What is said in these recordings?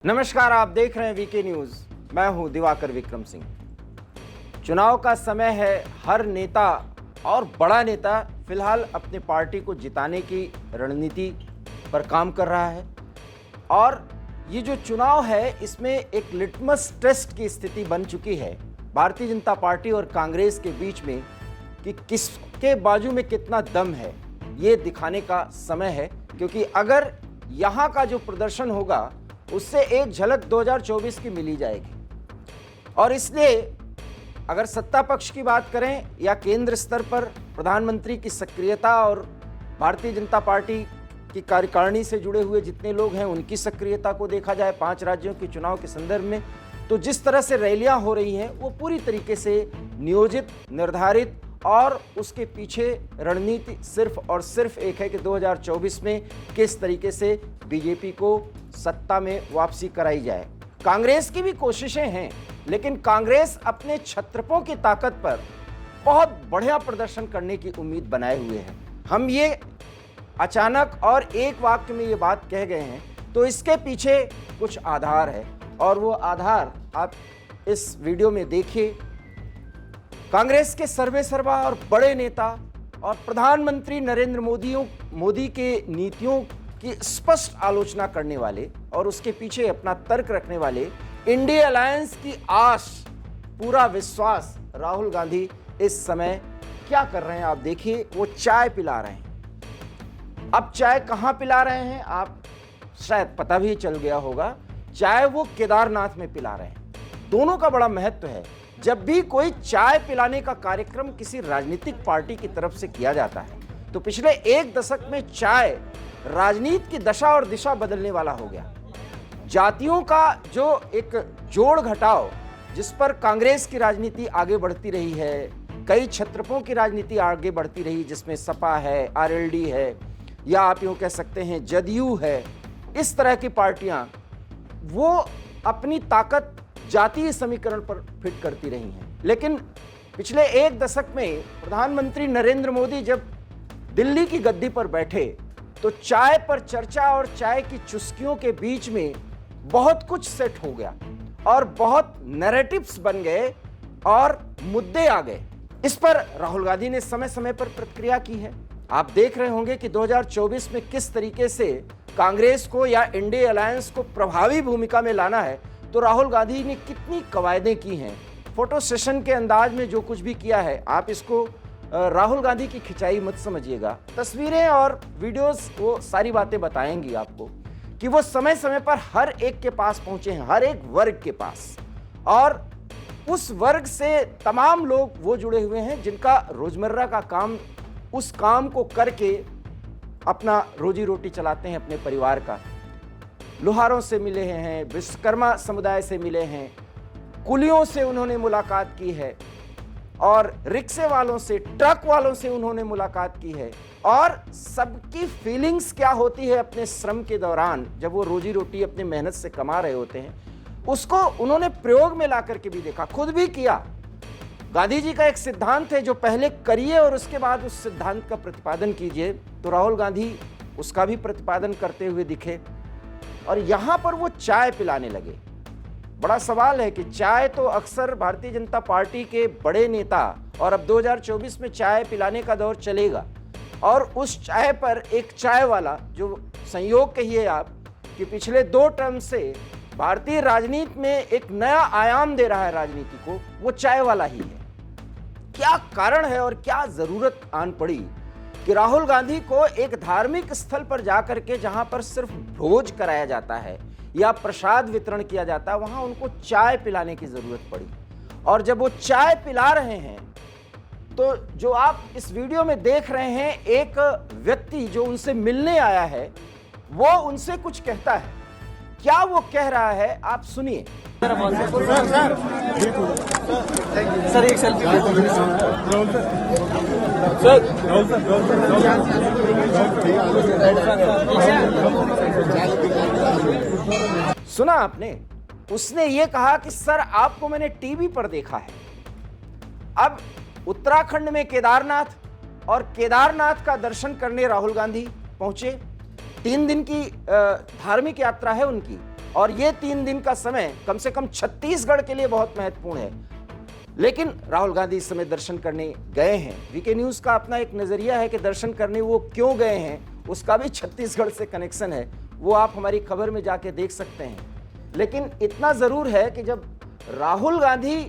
नमस्कार, आप देख रहे हैं वीके न्यूज। मैं हूं दिवाकर विक्रम सिंह। चुनाव का समय है। हर नेता और बड़ा नेता फिलहाल अपने पार्टी को जिताने की रणनीति पर काम कर रहा है और ये जो चुनाव है इसमें एक लिटमस टेस्ट की स्थिति बन चुकी है भारतीय जनता पार्टी और कांग्रेस के बीच में कि किसके बाजू में कितना दम है, ये दिखाने का समय है। क्योंकि अगर यहाँ का जो प्रदर्शन होगा उससे एक झलक 2024 की मिली जाएगी। और इसलिए अगर सत्ता पक्ष की बात करें या केंद्र स्तर पर प्रधानमंत्री की सक्रियता और भारतीय जनता पार्टी की कार्यकारिणी से जुड़े हुए जितने लोग हैं उनकी सक्रियता को देखा जाए 5 राज्यों के चुनाव के संदर्भ में, तो जिस तरह से रैलियां हो रही हैं वो पूरी तरीके से नियोजित, निर्धारित और उसके पीछे रणनीति सिर्फ और सिर्फ एक है कि 2024 में किस तरीके से बीजेपी को सत्ता में वापसी कराई जाए। कांग्रेस की भी कोशिशें हैं, लेकिन कांग्रेस अपने छत्रपों की ताकत पर बहुत बढ़िया प्रदर्शन करने की उम्मीद बनाए हुए है। हम ये अचानक और एक वाक्य में ये बात कह गए हैं तो इसके पीछे कुछ आधार है और वो आधार आप इस वीडियो में देखिए। कांग्रेस के सर्वेसर्वा और बड़े नेता और प्रधानमंत्री नरेंद्र मोदी के नीतियों की स्पष्ट आलोचना करने वाले और उसके पीछे अपना तर्क रखने वाले इंडिया अलायंस की आस, पूरा विश्वास राहुल गांधी इस समय क्या कर रहे हैं आप देखिए। वो चाय पिला रहे हैं। अब चाय कहां पिला रहे हैं आप शायद पता भी चल गया होगा। चाय वो केदारनाथ में पिला रहे हैं। दोनों का बड़ा महत्व है। जब भी कोई चाय पिलाने का कार्यक्रम किसी राजनीतिक पार्टी की तरफ से किया जाता है तो पिछले एक दशक में चाय राजनीति की दशा और दिशा बदलने वाला हो गया। जातियों का जो एक जोड़ घटाव जिस पर कांग्रेस की राजनीति आगे बढ़ती रही है, कई छत्रपों की राजनीति आगे बढ़ती रही जिसमें सपा है, आरएलडी है या आप यूं कह सकते हैं जदयू है, इस तरह की पार्टियां वो अपनी ताकत जातीय समीकरण पर फिट करती रही हैं। लेकिन पिछले एक दशक में प्रधानमंत्री नरेंद्र मोदी जब दिल्ली की गद्दी पर बैठे तो चाय पर चर्चा और चाय की चुस्कियों के बीच में बहुत कुछ सेट हो गया और बहुत नैरेटिव्स बन गए और मुद्दे आ गए। इस पर राहुल गांधी ने समय समय पर प्रतिक्रिया की है। आप देख रहे होंगे कि 2024 में किस तरीके से कांग्रेस को या इंडिया अलायंस को प्रभावी भूमिका में लाना है, तो राहुल गांधी ने कितनी कवायदें की हैं। फोटो सेशन के अंदाज में जो कुछ भी किया है, आप इसको राहुल गांधी की खिंचाई मत समझिएगा। तस्वीरें और वीडियोस वो सारी बातें बताएंगी आपको कि वो समय समय पर हर एक के पास पहुंचे हैं, हर एक वर्ग के पास, और उस वर्ग से तमाम लोग वो जुड़े हुए हैं जिनका रोजमर्रा का काम, उस काम को करके अपना रोजी रोटी चलाते हैं अपने परिवार का। लोहारों से मिले हैं, विश्वकर्मा समुदाय से मिले हैं, कुलियों से उन्होंने मुलाकात की है और रिक्शे वालों से, ट्रक वालों से उन्होंने मुलाकात की है। और सबकी फीलिंग्स क्या होती है अपने श्रम के दौरान जब वो रोजी रोटी अपने मेहनत से कमा रहे होते हैं, उसको उन्होंने प्रयोग में ला करके भी देखा, खुद भी किया। गांधी जी का एक सिद्धांत है जो पहले करिए और उसके बाद उस सिद्धांत का प्रतिपादन कीजिए, तो राहुल गांधी उसका भी प्रतिपादन करते हुए दिखे और यहां पर वो चाय पिलाने लगे। बड़ा सवाल है कि चाय तो अक्सर भारतीय जनता पार्टी के बड़े नेता, और अब 2024 में चाय पिलाने का दौर चलेगा, और उस चाय पर एक चाय वाला जो संयोग कहिए आप कि पिछले 2 टर्म से भारतीय राजनीति में एक नया आयाम दे रहा है राजनीति को, वो चाय वाला ही है। क्या कारण है और क्या जरूरत आन पड़ी कि राहुल गांधी को एक धार्मिक स्थल पर जाकर के, जहां पर सिर्फ भोज कराया जाता है या प्रसाद वितरण किया जाता है, वहां उनको चाय पिलाने की जरूरत पड़ी। और जब वो चाय पिला रहे हैं तो जो आप इस वीडियो में देख रहे हैं, एक व्यक्ति जो उनसे मिलने आया है वो उनसे कुछ कहता है। क्या वो कह रहा है आप सुनिए। सर एक सेल्फी सुना आपने? उसने ये कहा कि सर आपको मैंने टीवी पर देखा है। अब उत्तराखंड में केदारनाथ और केदारनाथ का दर्शन करने राहुल गांधी पहुंचे। 3 दिन की धार्मिक यात्रा है उनकी। और ये 3 दिन का समय कम से कम छत्तीसगढ़ के लिए बहुत महत्वपूर्ण है। लेकिन राहुल गांधी इस समय दर्शन करने गए हैं। वीके न्यूज़ का अपना एक नज़रिया है कि दर्शन करने वो क्यों गए हैं, उसका भी छत्तीसगढ़ से कनेक्शन है, वो आप हमारी खबर में जाके देख सकते हैं। लेकिन इतना ज़रूर है कि जब राहुल गांधी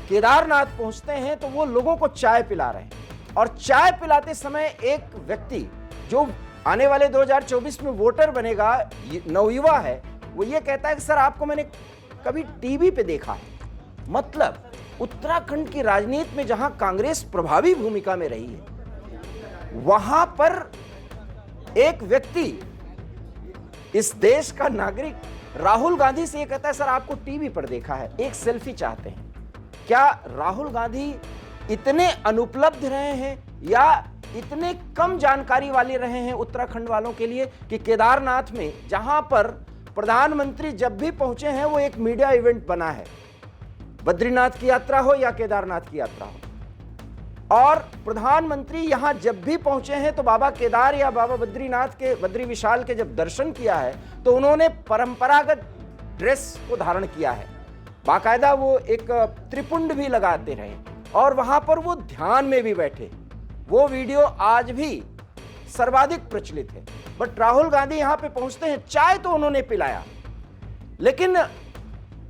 केदारनाथ पहुंचते हैं तो वो लोगों को चाय पिला रहे हैं, और चाय पिलाते समय एक व्यक्ति जो आने वाले 2024 में वोटर बनेगा, नवयुवा है, वो ये कहता है कि सर आपको मैंने कभी टीवी पे देखा है। मतलब उत्तराखंड की राजनीति में जहां कांग्रेस प्रभावी भूमिका में रही है, वहां पर एक व्यक्ति, इस देश का नागरिक राहुल गांधी से ये कहता है सर आपको टीवी पर देखा है, एक सेल्फी चाहते हैं। क्या राहुल गांधी इतने अनुपलब्ध रहे हैं या इतने कम जानकारी वाले रहे हैं उत्तराखंड वालों के लिए कि केदारनाथ में जहां पर प्रधानमंत्री जब भी पहुंचे हैं वो एक मीडिया इवेंट बना है, बद्रीनाथ की यात्रा हो या केदारनाथ की यात्रा हो, और प्रधानमंत्री यहां जब भी पहुंचे हैं तो बाबा केदार या बाबा बद्रीनाथ के, बद्री विशाल के जब दर्शन किया है तो उन्होंने परंपरागत ड्रेस को धारण किया है, बाकायदा वो एक त्रिपुंड भी लगाते रहे और वहां पर वो ध्यान में भी बैठे। वो वीडियो आज भी सर्वाधिक प्रचलित है। बट राहुल गांधी यहां पे पहुंचते हैं, चाय तो उन्होंने पिलाया, लेकिन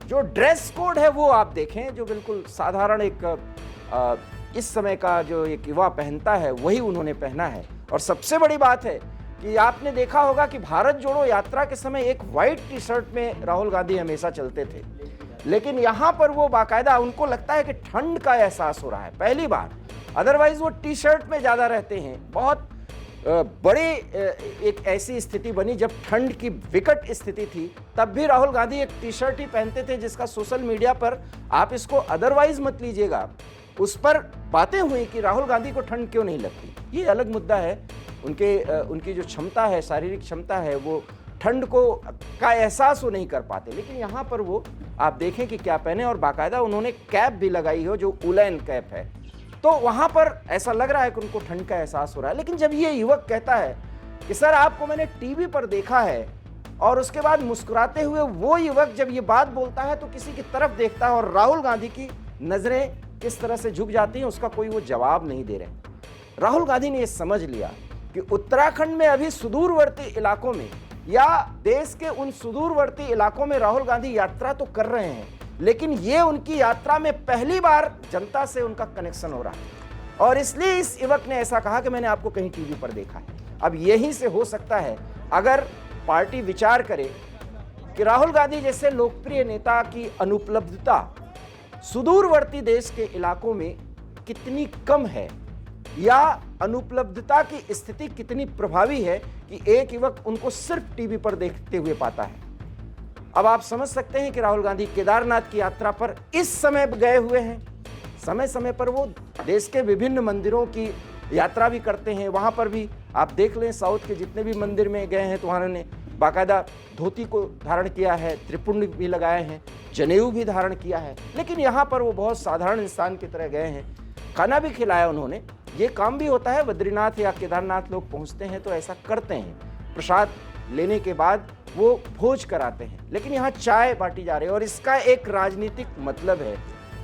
जो ड्रेस कोड है वो आप देखें, जो बिल्कुल साधारण एक इस समय का जो एक युवा पहनता है वही उन्होंने पहना है। और सबसे बड़ी बात है कि आपने देखा होगा कि भारत जोड़ो यात्रा के समय एक व्हाइट टी शर्ट में राहुल गांधी हमेशा चलते थे, लेकिन यहां पर वो बाकायदा, उनको लगता है कि ठंड का एहसास हो रहा है पहली बार, अदरवाइज वो टी शर्ट में ज़्यादा रहते हैं। बहुत बड़ी एक ऐसी स्थिति बनी जब ठंड की विकट स्थिति थी, तब भी राहुल गांधी एक टी शर्ट ही पहनते थे, जिसका सोशल मीडिया पर, आप इसको अदरवाइज मत लीजिएगा, उस पर बातें हुई कि राहुल गांधी को ठंड क्यों नहीं लगती। ये अलग मुद्दा है, उनकी जो क्षमता है, शारीरिक क्षमता है, वो ठंड का एहसास वो नहीं कर पाते। लेकिन यहाँ पर वो आप देखें कि क्या पहने, और बाकायदा उन्होंने कैप भी लगाई हो जो उलेन कैप है, तो वहाँ पर ऐसा लग रहा है कि उनको ठंड का एहसास हो रहा है। लेकिन जब ये युवक कहता है कि सर आपको मैंने टीवी पर देखा है, और उसके बाद मुस्कुराते हुए वो युवक जब ये बात बोलता है तो किसी की तरफ देखता है और राहुल गांधी की नज़रें किस तरह से झुक जाती हैं, उसका कोई वो जवाब नहीं दे रहे। राहुल गांधी ने ये समझ लिया कि उत्तराखंड में अभी सुदूरवर्ती इलाकों में या देश के उन सुदूरवर्ती इलाकों में राहुल गांधी यात्रा तो कर रहे हैं, लेकिन ये उनकी यात्रा में पहली बार जनता से उनका कनेक्शन हो रहा है, और इसलिए इस युवक ने ऐसा कहा कि मैंने आपको कहीं टीवी पर देखा है। अब यहीं से हो सकता है अगर पार्टी विचार करे कि राहुल गांधी जैसे लोकप्रिय नेता की अनुपलब्धता सुदूरवर्ती देश के इलाकों में कितनी कम है, या अनुपलब्धता की स्थिति कितनी प्रभावी है कि एक युवक उनको सिर्फ टीवी पर देखते हुए पाता है। अब आप समझ सकते हैं कि राहुल गांधी केदारनाथ की यात्रा पर इस समय गए हुए हैं। समय समय पर वो देश के विभिन्न मंदिरों की यात्रा भी करते हैं। वहाँ पर भी आप देख लें, साउथ के जितने भी मंदिर में गए हैं तो उन्होंने बाकायदा धोती को धारण किया है, त्रिपुंड भी लगाए हैं, जनेऊ भी धारण किया है। लेकिन यहाँ पर वो बहुत साधारण इंसान की तरह गए हैं, खाना भी खिलाया उन्होंने। ये काम भी होता है, बद्रीनाथ या केदारनाथ लोग पहुँचते हैं तो ऐसा करते हैं, प्रसाद लेने के बाद वो भोज कराते हैं। लेकिन यहाँ चाय बांटी जा रही है और इसका एक राजनीतिक मतलब है,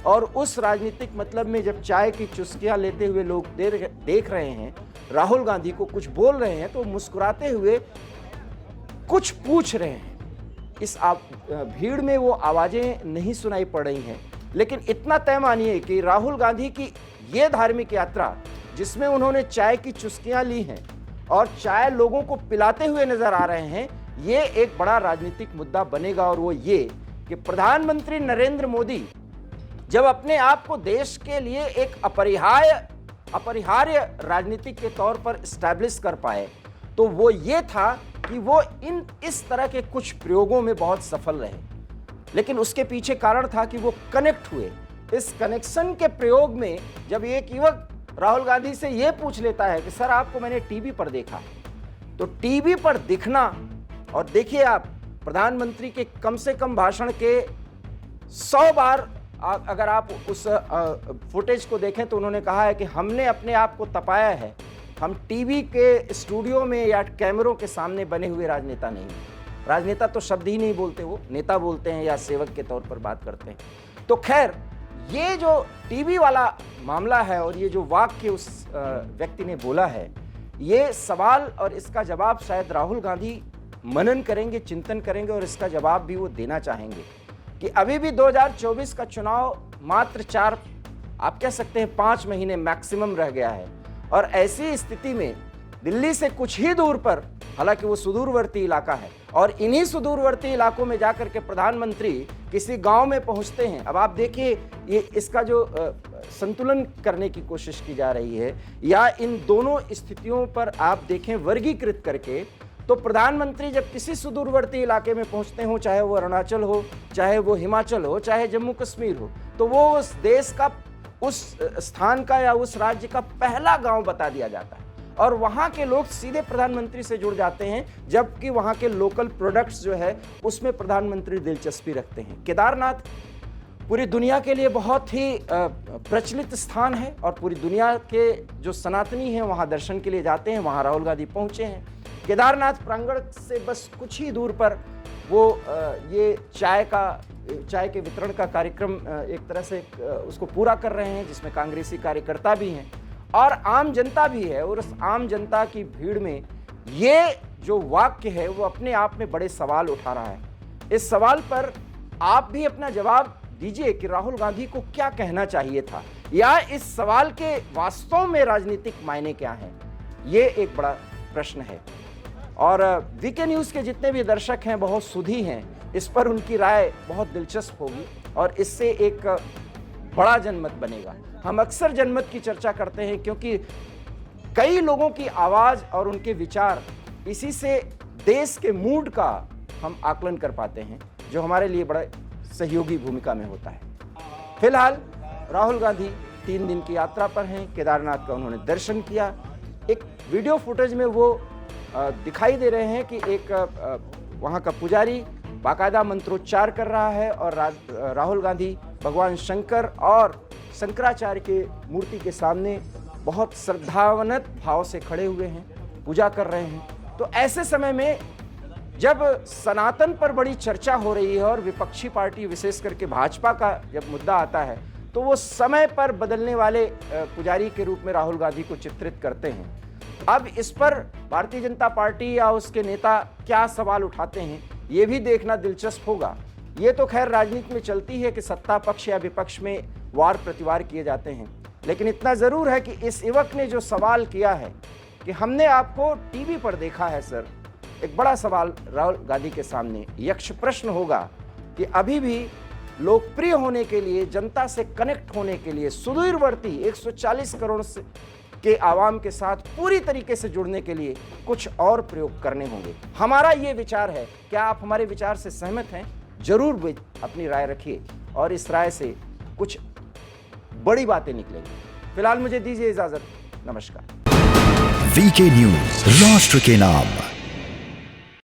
और उस राजनीतिक मतलब में जब चाय की चुस्कियाँ लेते हुए लोग देख रहे हैं राहुल गांधी को कुछ बोल रहे हैं तो मुस्कुराते हुए कुछ पूछ रहे हैं। इस भीड़ में वो आवाज़ें नहीं सुनाई पड़ रही हैं, लेकिन इतना तय मानिए कि राहुल गांधी की ये धार्मिक यात्रा जिसमें उन्होंने चाय की चुस्कियाँ ली हैं और चाय लोगों को पिलाते हुए नजर आ रहे हैं, ये एक बड़ा राजनीतिक मुद्दा बनेगा। और वो ये कि प्रधानमंत्री नरेंद्र मोदी जब अपने आप को देश के लिए एक अपरिहार्य राजनीतिक के तौर पर स्टैब्लिश कर पाए, तो वो ये था कि वो इस तरह के कुछ प्रयोगों में बहुत सफल रहे। लेकिन उसके पीछे कारण था कि वो कनेक्ट हुए। इस कनेक्शन के प्रयोग में जब एक युवक राहुल गांधी से ये पूछ लेता है कि सर आपको मैंने टीवी पर देखा है, तो टीवी पर दिखना, और देखिए आप प्रधानमंत्री के कम से कम भाषण के 100 बार अगर आप उस फुटेज को देखें तो उन्होंने कहा है कि हमने अपने आप को तपाया है, हम टीवी के स्टूडियो में या कैमरों के सामने बने हुए राजनेता नहीं। राजनेता तो शब्द ही नहीं बोलते, वो नेता बोलते हैं या सेवक के तौर पर बात करते हैं। तो खैर, ये जो टीवी वाला मामला है और ये जो वाक्य उस व्यक्ति ने बोला है, ये सवाल और इसका जवाब शायद राहुल गांधी मनन करेंगे, चिंतन करेंगे और इसका जवाब भी वो देना चाहेंगे कि अभी भी 2024 का चुनाव मात्र 4, आप कह सकते हैं 5 महीने मैक्सिमम रह गया है। और ऐसी स्थिति में दिल्ली से कुछ ही दूर पर, हालांकि वो सुदूरवर्ती इलाका है, और इन्हीं सुदूरवर्ती इलाकों में जाकर के प्रधानमंत्री किसी गांव में पहुंचते हैं। अब आप देखिए, ये इसका जो संतुलन करने की कोशिश की जा रही है, या इन दोनों स्थितियों पर आप देखें वर्गीकृत करके, तो प्रधानमंत्री जब किसी सुदूरवर्ती इलाके में पहुंचते हो, चाहे वो अरुणाचल हो, चाहे वो हिमाचल हो, चाहे जम्मू कश्मीर हो, तो वो उस देश का, उस स्थान का या उस राज्य का पहला गांव बता दिया जाता है और वहां के लोग सीधे प्रधानमंत्री से जुड़ जाते हैं, जबकि वहां के लोकल प्रोडक्ट्स जो है उसमें प्रधानमंत्री दिलचस्पी रखते हैं। केदारनाथ पूरी दुनिया के लिए बहुत ही प्रचलित स्थान है और पूरी दुनिया के जो सनातनी हैं वहां दर्शन के लिए जाते हैं। वहां राहुल गांधी पहुंचे हैं। केदारनाथ प्रांगण से बस कुछ ही दूर पर वो ये चाय के वितरण का कार्यक्रम एक तरह से उसको पूरा कर रहे हैं, जिसमें कांग्रेसी कार्यकर्ता भी हैं और आम जनता भी है। और उस आम जनता की भीड़ में ये जो वाक्य है वो अपने आप में बड़े सवाल उठा रहा है। इस सवाल पर आप भी अपना जवाब दीजिए कि राहुल गांधी को क्या कहना चाहिए था, या इस सवाल के वास्तव में राजनीतिक मायने क्या हैं, ये एक बड़ा प्रश्न है। और वीके न्यूज़ के जितने भी दर्शक हैं, बहुत सुधी हैं, इस पर उनकी राय बहुत दिलचस्प होगी और इससे एक बड़ा जनमत बनेगा। हम अक्सर जनमत की चर्चा करते हैं क्योंकि कई लोगों की आवाज़ और उनके विचार, इसी से देश के मूड का हम आकलन कर पाते हैं, जो हमारे लिए बड़ा सहयोगी भूमिका में होता है। फिलहाल राहुल गांधी 3 दिन की यात्रा पर हैं। केदारनाथ का उन्होंने दर्शन किया। एक वीडियो फुटेज में वो दिखाई दे रहे हैं कि एक वहाँ का पुजारी बाकायदा मंत्रोच्चार कर रहा है और राहुल गांधी भगवान शंकर और शंकराचार्य के मूर्ति के सामने बहुत श्रद्धावनत भाव से खड़े हुए हैं, पूजा कर रहे हैं। तो ऐसे समय में जब सनातन पर बड़ी चर्चा हो रही है और विपक्षी पार्टी विशेष करके भाजपा का जब मुद्दा आता है, तो वो समय पर बदलने वाले पुजारी के रूप में राहुल गांधी को चित्रित करते हैं। अब इस पर भारतीय जनता पार्टी या उसके नेता क्या सवाल उठाते हैं, ये भी देखना दिलचस्प होगा। ये तो खैर राजनीति में चलती है कि सत्ता पक्ष या विपक्ष में वार प्रतिवार किए जाते हैं, लेकिन इतना ज़रूर है कि इस युवक ने जो सवाल किया है कि हमने आपको टीवी पर देखा है सर, एक बड़ा सवाल राहुल गांधी के सामने यक्ष प्रश्न होगा कि अभी भी लोकप्रिय होने के लिए, जनता से कनेक्ट होने के लिए, सुदूरवर्ती 140 करोड़ के आवाम के साथ पूरी तरीके से जुड़ने के लिए कुछ और प्रयोग करने होंगे। हमारा ये विचार है, क्या आप हमारे विचार से सहमत हैं? जरूर अपनी राय रखिए और इस राय से कुछ बड़ी बातें निकलेंगी। फिलहाल मुझे दीजिए इजाजत। नमस्कार। वीके न्यूज, राष्ट्र के नाम।